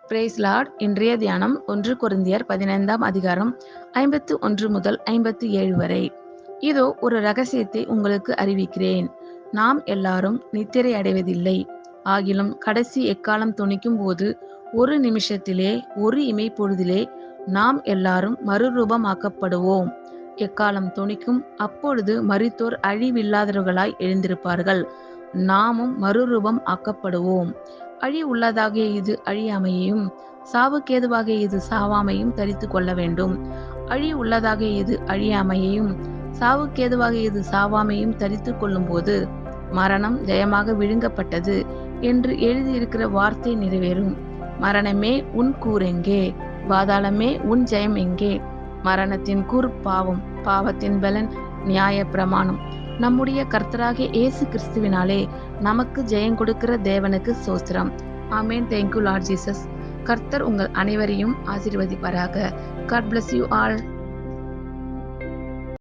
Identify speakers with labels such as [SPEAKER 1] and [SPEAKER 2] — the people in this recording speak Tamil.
[SPEAKER 1] Price Lord. இன்றைய தியானம் 1 கொரிந்தியர் 15ஆம் அதிகாரம் 51 முதல் 57 வரை. இதோ ஒரு ரகசியத்தை உங்களுக்கு அறிவிக்கிறேன். நாம் எல்லாரும் நித்திரை அடைவதில்லை. ஆகிலும் கடைசி எக்காலம் தொனிக்கும் போது ஒரு நிமிஷத்திலே, ஒரு இமைப்பொழுதிலே நாம் எல்லாரும் மறுரூபமாக்கப்படுவோம். எக்காலம் தொனிக்கும், அப்பொழுது மரித்தோர் அழிவில்லாதவர்களாய் எழுந்திருப்பார்கள். நாமும் மறுரூபம் ஆக்கப்படுவோம். அழி உள்ளதாகிய இது அழியாமையையும், சாவுக்கேதுவாகிய இது சாவாமையும் தரித்து கொள்ள வேண்டும். அழி உள்ளதாகிய இது அழியாமையையும், சாவுக்கேதுவாகிய இது சாவாமையும் தரித்து கொள்ளும் போது மரணம் ஜெயமாக விழுங்கப்பட்டது என்று எழுதியிருக்கிற வார்த்தை நிறைவேறும். மரணமே உன் கூரெங்கே? பாதாளமே உன் ஜெயம் எங்கே? மரணத்தின் கூர் பாவம், பாவத்தின் பலன் நியாய பிரமாணம். நம்முடைய கர்த்தராகிய இயேசு கிறிஸ்துவினாலே நமக்கு ஜெயம் கொடுக்கிற தேவனுக்கு ஸ்தோத்திரம். ஆமென். Thank you Lord Jesus. கர்த்தர் உங்கள் அனைவரையும் ஆசீர்வதிப்பாராக. God bless you all.